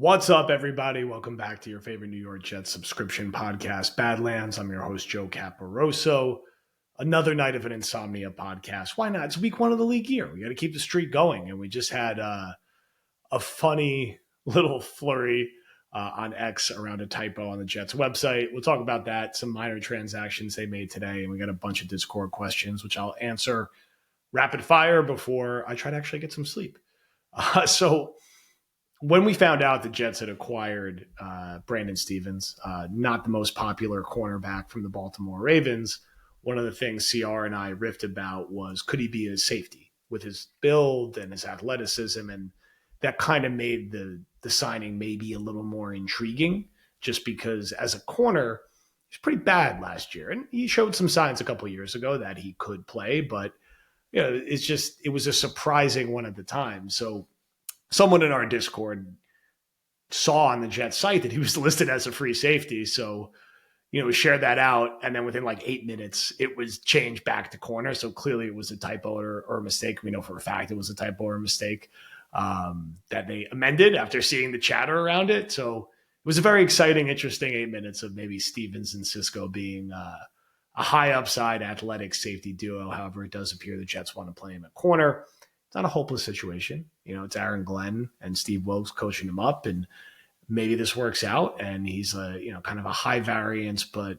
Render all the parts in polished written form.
What's up, everybody? Welcome back to your favorite New York Jets subscription podcast, Badlands. I'm your host, Joe Caporoso. Another night of an insomnia podcast. Why not? It's week one of the league year. We got to keep the streak going. And we just had a funny little flurry on X around a typo on the Jets website. We'll talk about that, some minor transactions they made today. And we got a bunch of Discord questions, which I'll answer rapid fire before I try to actually get some sleep. So when we found out the Jets had acquired Brandon Stevens, not the most popular cornerback from the Baltimore Ravens, one of the things CR and I riffed about was, could he be a safety with his build and his athleticism? And that kind of made the signing maybe a little more intriguing, just because as a corner, he's pretty bad last year. And he showed some signs a couple of years ago that he could play, but it was a surprising one at the time. So someone in our Discord saw on the Jets site that he was listed as a free safety. So, we shared that out. And then within like 8 minutes, it was changed back to corner. So clearly it was a typo or a mistake. We know for a fact it was a typo or a mistake that they amended after seeing the chatter around it. So it was a very exciting, interesting 8 minutes of maybe Stevens and Cisco being a high upside athletic safety duo. However, it does appear the Jets want to play him at corner. It's not a hopeless situation. It's Aaron Glenn and Steve Wilks coaching him up, and maybe this works out. And he's kind of a high variance, but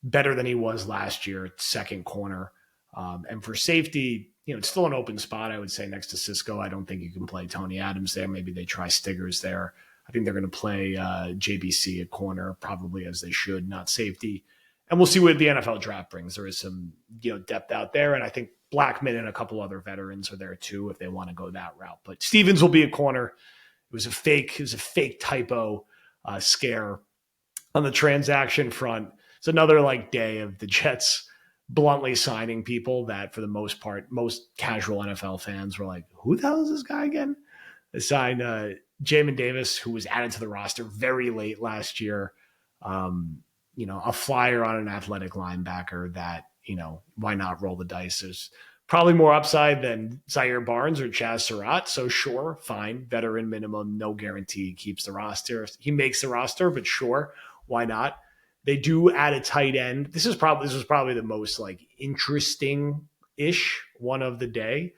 better than he was last year, second corner. And for safety, it's still an open spot, I would say, next to Cisco. I don't think you can play Tony Adams there. Maybe they try Stiggers there. I think they're going to play JBC at corner, probably as they should, not safety. And we'll see what the NFL draft brings. There is some depth out there, and I think Blackman and a couple other veterans are there too if they want to go that route. But Stevens will be a corner. It was a fake typo scare on the transaction front. It's another day of the Jets bluntly signing people that, for the most part, most casual NFL fans were like, who the hell is this guy again? They signed Jamin Davis, who was added to the roster very late last year. A flyer on an athletic linebacker that, why not roll the dice? There's probably more upside than Zaire Barnes or Chaz Surratt. So sure, fine. Veteran minimum, no guarantee he keeps the roster. He makes the roster, but sure, why not? They do add a tight end. This was probably the most interesting-ish one of the day,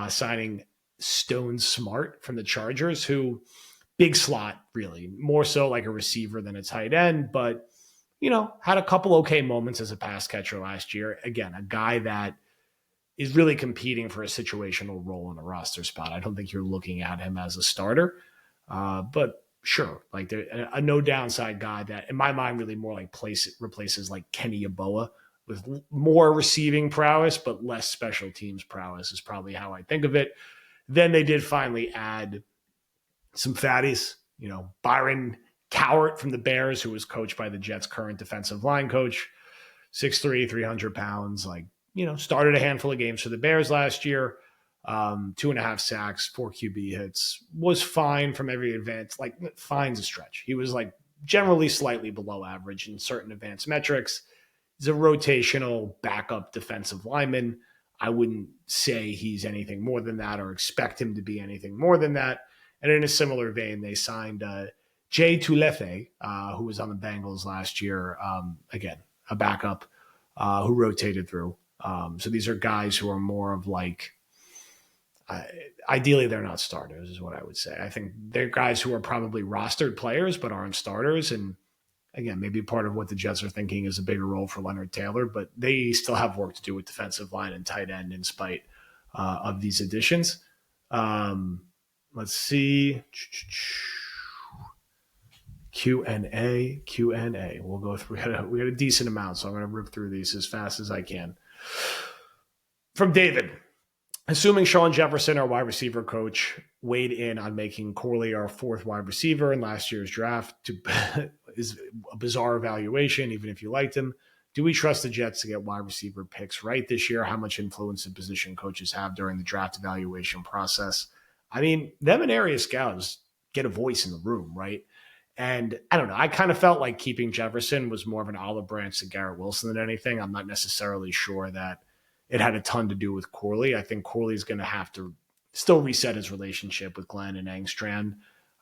signing Stone Smart from the Chargers, who big slot, really, more so like a receiver than a tight end, but had a couple okay moments as a pass catcher last year. Again, a guy that is really competing for a situational role in a roster spot. I don't think you're looking at him as a starter, but sure, a no downside guy that, in my mind, really more replaces Kenny Yeboah with more receiving prowess, but less special teams prowess is probably how I think of it. Then they did finally add some fatties, Byron Cowart from the Bears, who was coached by the Jets' current defensive line coach, 6'3", 300 pounds, started a handful of games for the Bears last year, 2.5 sacks, 4 QB hits, was fine from every advance, fine's a stretch. He was generally slightly below average in certain advanced metrics. He's a rotational backup defensive lineman. I wouldn't say he's anything more than that or expect him to be anything more than that. And in a similar vein, they signed Jay Tulefe, who was on the Bengals last year, again, a backup who rotated through. So these are guys who are more of ideally they're not starters is what I would say. I think they're guys who are probably rostered players but aren't starters. And again, maybe part of what the Jets are thinking is a bigger role for Leonard Taylor, but they still have work to do with defensive line and tight end in spite of these additions. Let's see. Q&A. We'll go through. We got a decent amount, so I'm going to rip through these as fast as I can. From David, assuming Sean Jefferson, our wide receiver coach, weighed in on making Corley our fourth wide receiver in last year's draft is a bizarre evaluation, even if you liked him. Do we trust the Jets to get wide receiver picks right this year? How much influence do position coaches have during the draft evaluation process? I mean, them and area scouts get a voice in the room, right? And I don't know. I kind of felt like keeping Jefferson was more of an olive branch to Garrett Wilson than anything. I'm not necessarily sure that it had a ton to do with Corley. I think Corley's going to have to still reset his relationship with Glenn and Engstrand.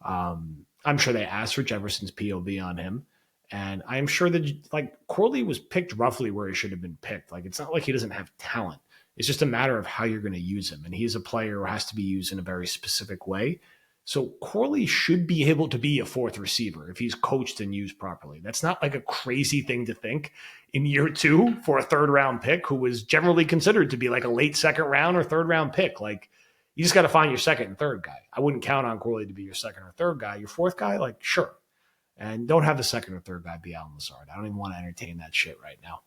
I'm sure they asked for Jefferson's POV on him. And I'm sure that like Corley was picked roughly where he should have been picked. Like it's not like he doesn't have talent. It's just a matter of how you're going to use him. And he's a player who has to be used in a very specific way. So Corley should be able to be a fourth receiver if he's coached and used properly. That's not like a crazy thing to think in year 2 for a third round pick who was generally considered to be like a late second round or third round pick. Like you just got to find your second and third guy. I wouldn't count on Corley to be your second or third guy. Your fourth guy, like sure. And don't have the second or third guy be Allen Lazard. I don't even want to entertain that shit right now.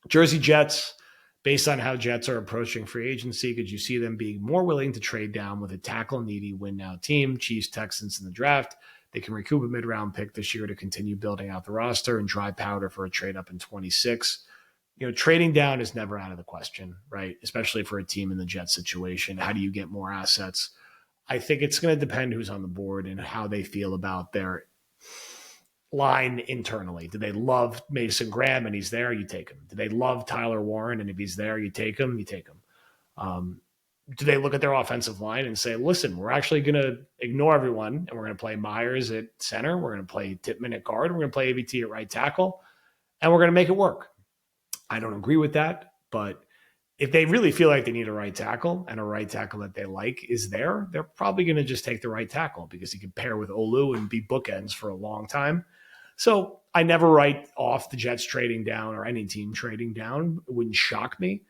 Jersey Jets, based on how Jets are approaching free agency, could you see them being more willing to trade down with a tackle-needy win-now team, Chiefs, Texans in the draft? They can recoup a mid-round pick this year to continue building out the roster and dry powder for a trade-up in 26. Trading down is never out of the question, right? Especially for a team in the Jets situation. How do you get more assets? I think it's going to depend who's on the board and how they feel about their line internally. Do they love Mason Graham and he's there? You take him. Do they love Tyler Warren and if he's there, you take him? You take him. Do they look at their offensive line and say, listen, we're actually going to ignore everyone and we're going to play Myers at center. We're going to play Tippmann at guard. We're going to play AVT at right tackle and we're going to make it work. I don't agree with that, but if they really feel like they need a right tackle and a right tackle that they like is there, they're probably going to just take the right tackle because he can pair with Olu and be bookends for a long time. So I never write off the Jets trading down or any team trading down. It wouldn't shock me.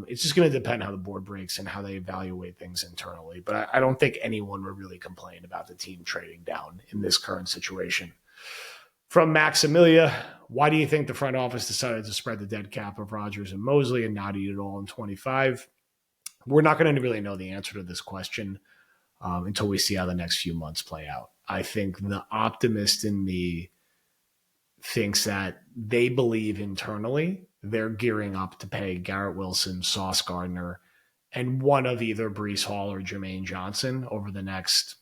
It's just going to depend how the board breaks and how they evaluate things internally. But I don't think anyone would really complain about the team trading down in this current situation. From Maximilia, why do you think the front office decided to spread the dead cap of Rodgers and Mosley and not eat it all in 25? We're not going to really know the answer to this question until we see how the next few months play out. I think the optimist in me thinks that they believe internally they're gearing up to pay Garrett Wilson, Sauce Gardner, and one of either Breece Hall or Jermaine Johnson over the next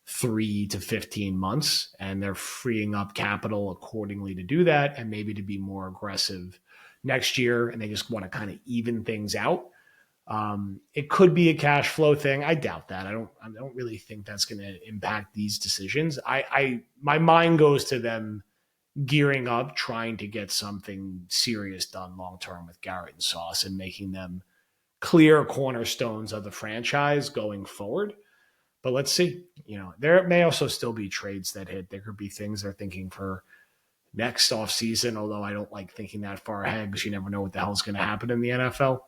3 to 15 months, and they're freeing up capital accordingly to do that and maybe to be more aggressive next year, and they just want to kind of even things out. It could be a cash flow thing. I doubt that. I don't really think that's going to impact these decisions. My mind goes to them gearing up, trying to get something serious done long-term with Garrett and Sauce and making them clear cornerstones of the franchise going forward. But let's see. There may also still be trades that hit. There could be things they're thinking for next offseason, although I don't like thinking that far ahead because you never know what the hell's going to happen in the NFL.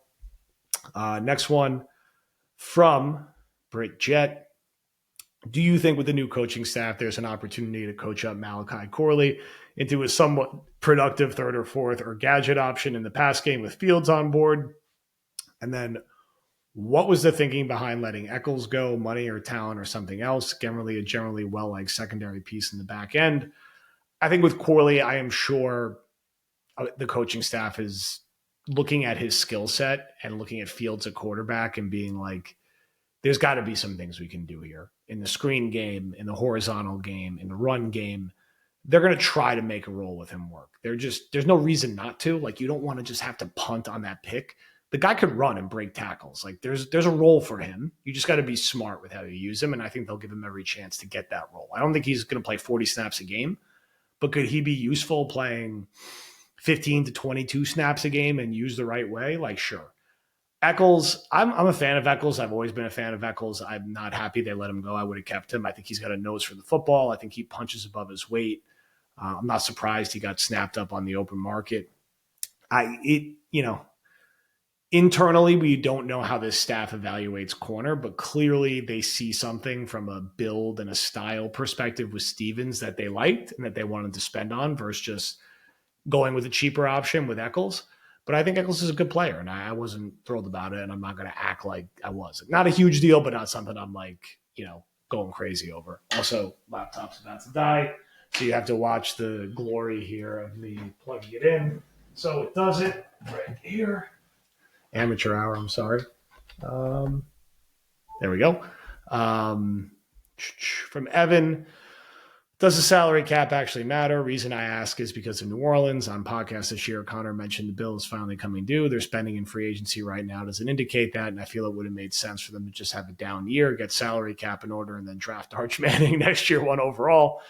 Next one from Britt Jet. Do you think with the new coaching staff, there's an opportunity to coach up Malachi Corley into a somewhat productive third or fourth or gadget option in the pass game with Fields on board? And then what was the thinking behind letting Eccles go, money or talent or something else? A generally well-liked secondary piece in the back end. I think with Corley, I am sure the coaching staff is looking at his skill set and looking at Fields at quarterback and being like, there's got to be some things we can do here in the screen game, in the horizontal game, in the run game. They're going to try to make a role with him work. There's no reason not to. Like, you don't want to just have to punt on that pick. The guy could run and break tackles. Like, there's a role for him. You just got to be smart with how you use him, and I think they'll give him every chance to get that role. I don't think he's going to play 40 snaps a game, but could he be useful playing 15 to 22 snaps a game and used the right way? Like, sure. Eccles, I'm a fan of Eccles. I've always been a fan of Eccles. I'm not happy they let him go. I would have kept him. I think he's got a nose for the football. I think he punches above his weight. I'm not surprised he got snapped up on the open market. Internally, we don't know how this staff evaluates corner, but clearly they see something from a build and a style perspective with Stevens that they liked and that they wanted to spend on versus just going with a cheaper option with Eccles. But I think Eccles is a good player, and I wasn't thrilled about it, and I'm not going to act like I was. Not a huge deal, but not something I'm going crazy over. Also, laptop's about to die, so you have to watch the glory here of me plugging it in. So it does it right here. Amateur hour, I'm sorry. There we go. From Evan, Does the salary cap actually matter? Reason I ask is because of New Orleans. On podcast this year, Connor mentioned the bill is finally coming due. They're spending in free agency right now. Does it indicate that? And I feel it would have made sense for them to just have a down year, get salary cap in order, and then draft Arch Manning next year, 1 overall.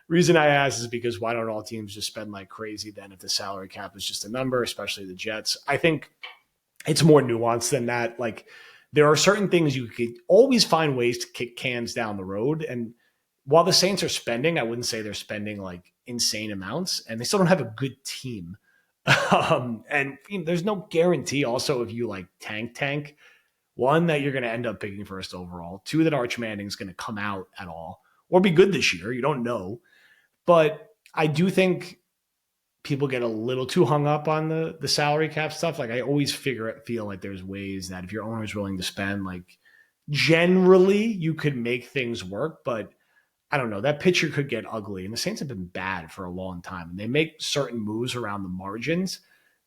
Reason I ask is because why don't all teams just spend like crazy then if the salary cap is just a number, especially the Jets? I think it's more nuanced than that. Like, there are certain things you could always find ways to kick cans down the road. And while the Saints are spending, I wouldn't say they're spending like insane amounts, and they still don't have a good team. And there's no guarantee also if you like tank, one, that you're going to end up picking first overall, two, that Arch Manning's going to come out at all or be good this year. You don't know. But I do think people get a little too hung up on the salary cap stuff. Like, I always feel like there's ways that if your owner's willing to spend, like, generally you could make things work, but I don't know. That picture could get ugly. And the Saints have been bad for a long time. And they make certain moves around the margins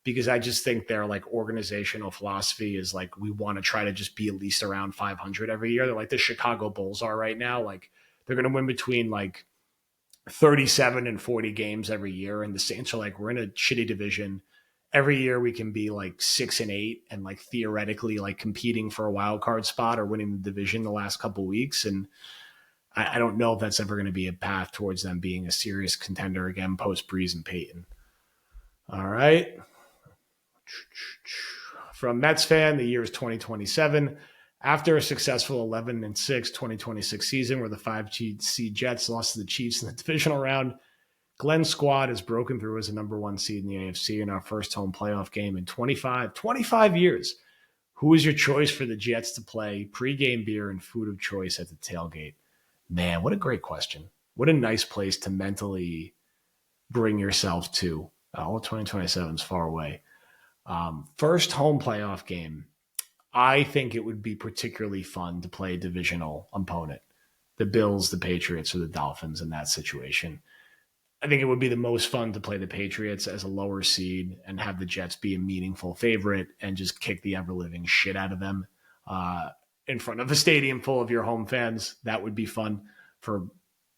because I just think their like organizational philosophy is like, we want to try to just be at least around 500 every year. They're like the Chicago Bulls are right now. Like, they're going to win between like 37 and 40 games every year. And the Saints are like, we're in a shitty division. Every year we can be like 6-8 and like theoretically like competing for a wild card spot or winning the division the last couple of weeks. And I don't know if that's ever going to be a path towards them being a serious contender again post Breeze and Peyton. All right. From Mets fan, the year is 2027. After a successful 11-6 2026 season where the 5 seed Jets lost to the Chiefs in the divisional round, Glenn's squad has broken through as a number 1 seed in the AFC in our first home playoff game in 25 years. Who is your choice for the Jets to play pregame beer and food of choice at the tailgate? Man, what a great question. What a nice place to mentally bring yourself to. 2027 is far away. First home playoff game. I think it would be particularly fun to play a divisional opponent. The Bills, the Patriots, or the Dolphins in that situation. I think it would be the most fun to play the Patriots as a lower seed and have the Jets be a meaningful favorite and just kick the ever-living shit out of them. In front of a stadium full of your home fans. That would be fun for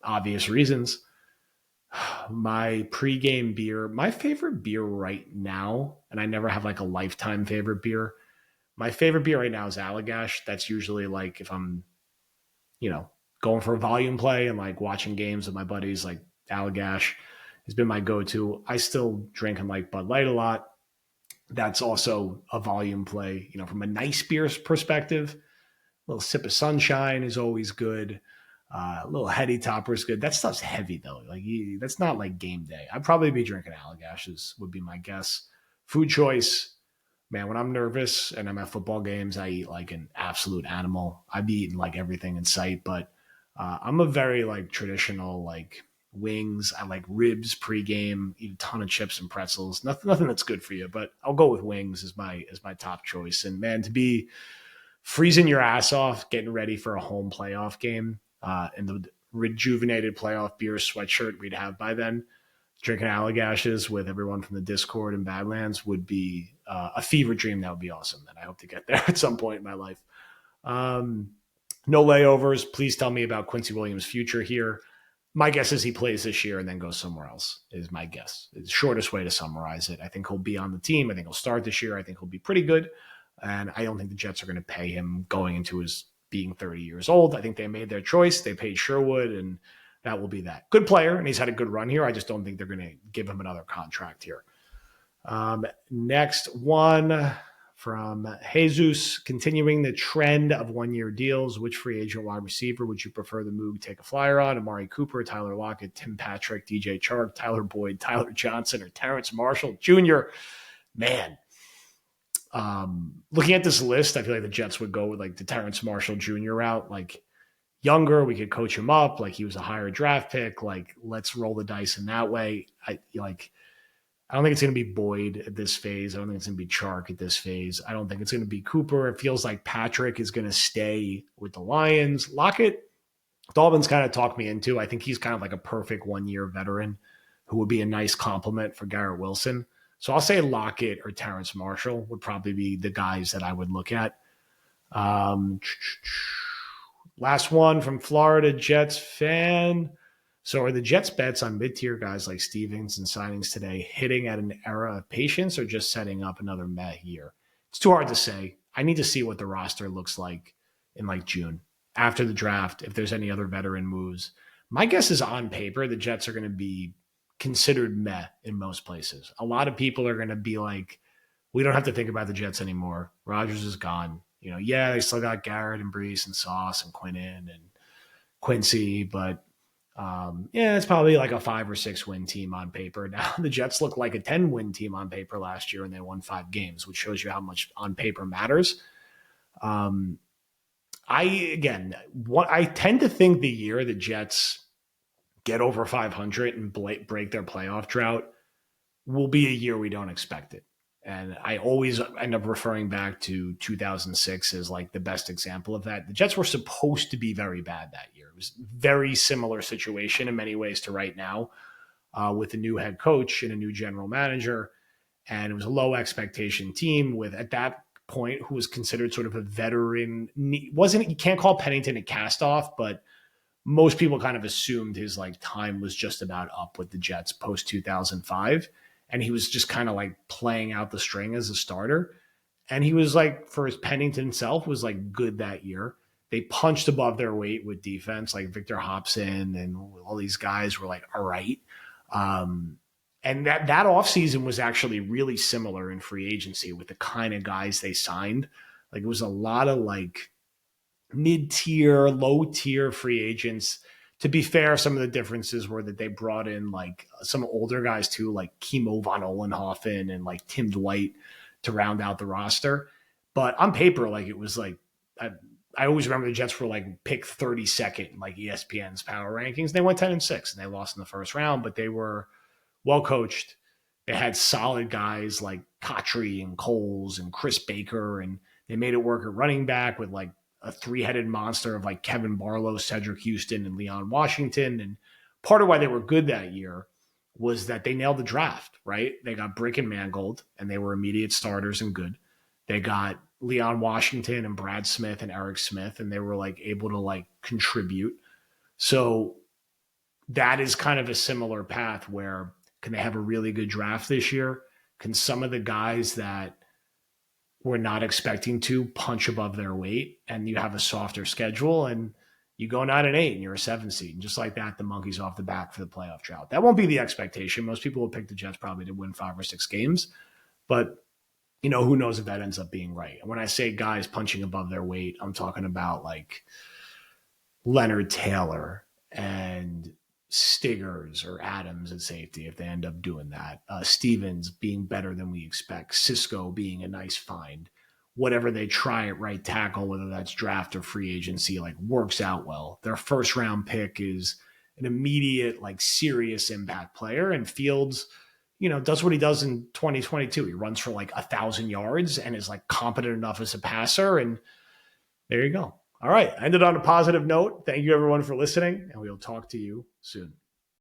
obvious reasons. My pregame beer, my favorite beer right now, and I never have like a lifetime favorite beer. My favorite beer right now is Allagash. That's usually like if I'm, going for a volume play and like watching games with my buddies, like Allagash has been my go-to. I still drink and like Bud Light a lot. That's also a volume play, from a nice beer perspective. A little sip of sunshine is always good. A little heady topper is good. That stuff's heavy though. Like that's not like game day. I'd probably be drinking Allagash would be my guess. Food choice, man. When I'm nervous and I'm at football games, I eat like an absolute animal. I be eating like everything in sight, but I'm a very like traditional like wings. I like ribs pregame. Eat a ton of chips and pretzels. Nothing that's good for you, but I'll go with wings as my top choice. And man, to be freezing your ass off, getting ready for a home playoff game in the rejuvenated playoff beer sweatshirt we'd have by then, drinking Allagashes with everyone from the Discord and Badlands would be a fever dream. That would be awesome. And I hope to get there at some point in my life. No layovers. Please tell me about Quincy Williams' future here. My guess is he plays this year and then goes somewhere else, is my guess. It's the shortest way to summarize it. I think he'll be on the team. I think he'll start this year. I think he'll be pretty good. And I don't think the Jets are going to pay him going into his being 30 years old. I think they made their choice. They paid Sherwood, and that will be that. Good player, and he's had a good run here. I just don't think they're going to give him another contract here. Next one from Jesus. Continuing the trend of one-year deals, which free agent wide receiver would you prefer the Moog take a flyer on? Amari Cooper, Tyler Lockett, Tim Patrick, DJ Chark, Tyler Boyd, Tyler Johnson, or Terrence Marshall Jr.? Man. Looking at this list, I feel like the Jets would go with like the Terrence Marshall Jr. route, like younger, we could coach him up, like he was a higher draft pick, like let's roll the dice in that way. I don't think it's going to be Boyd at this phase. I don't think it's going to be Chark at this phase. I don't think it's going to be Cooper. It feels like Patrick is going to stay with the Lions. Lockett, Dolphins kind of talked me into. I think he's kind of like a perfect one-year veteran who would be a nice compliment for Garrett Wilson. So I'll say Lockett or Terrence Marshall would probably be the guys that I would look at. Last one from Florida Jets fan. So are the Jets' bets on mid-tier guys like Stevens and signings today hitting at an era of patience or just setting up another meh year? It's too hard to say. I need to see what the roster looks like in like June after the draft, if there's any other veteran moves. My guess is on paper, the Jets are going to be considered meh in most places. A lot of people are going to be like, we don't have to think about the Jets anymore. Rodgers is gone. Yeah, they still got Garrett and Brees and Sauce and Quinnen and Quincy, but yeah, it's probably like a 5 or 6 win team on paper. Now the Jets look like a 10-win team on paper last year, and they won 5 games, which shows you how much on paper matters. I tend to think the year the Jets get over 500 and break their playoff drought will be a year we don't expect it. And I always end up referring back to 2006 as like the best example of that. The Jets were supposed to be very bad that year. It was a very similar situation in many ways to right now, with a new head coach and a new general manager. And it was a low expectation team with, at that point, who was considered sort of a veteran. You can't call Pennington a cast off, but most people kind of assumed his like time was just about up with the Jets post 2005. And he was just kind of like playing out the string as a starter. And he was like, for his Pennington himself, was like good that year. They punched above their weight with defense, like Victor Hobson and all these guys were like, all right. And that offseason was actually really similar in free agency with the kind of guys they signed. Like it was a lot of like mid-tier, low-tier free agents. To be fair, some of the differences were that they brought in like some older guys too, like Kimo von Olenhofen and like Tim Dwight to round out the roster. But on paper, like it was like, I always remember the Jets were like picked 32nd in like ESPN's power rankings. They went 10-6 and they lost in the first round, but they were well coached. They had solid guys like Kotry and Coles and Chris Baker, and they made it work at running back with like a 3-headed monster of like Kevin Barlow, Cedric Houston, and Leon Washington. And part of why they were good that year was that they nailed the draft, right? They got Brick and Mangold, and they were immediate starters and good. They got Leon Washington and Brad Smith and Eric Smith, and they were like able to like contribute. So that is kind of a similar path where can they have a really good draft this year? Can some of the guys that we're not expecting to punch above their weight, and you have a softer schedule and you go 9-8 and you're a 7 seed. And just like that, the monkey's off the back for the playoff drought. That won't be the expectation. Most people will pick the Jets probably to win 5 or 6 games, but who knows if that ends up being right. And when I say guys punching above their weight, I'm talking about like Leonard Taylor and Stiggers or Adams at safety if they end up doing that. Stevens being better than we expect. Cisco being a nice find. Whatever they try at right tackle, whether that's draft or free agency, like works out well. Their first round pick is an immediate, like serious impact player, and Fields, does what he does in 2022. He runs for like 1,000 yards and is like competent enough as a passer. And there you go. All right. I ended on a positive note. Thank you everyone for listening, and we'll talk to you soon.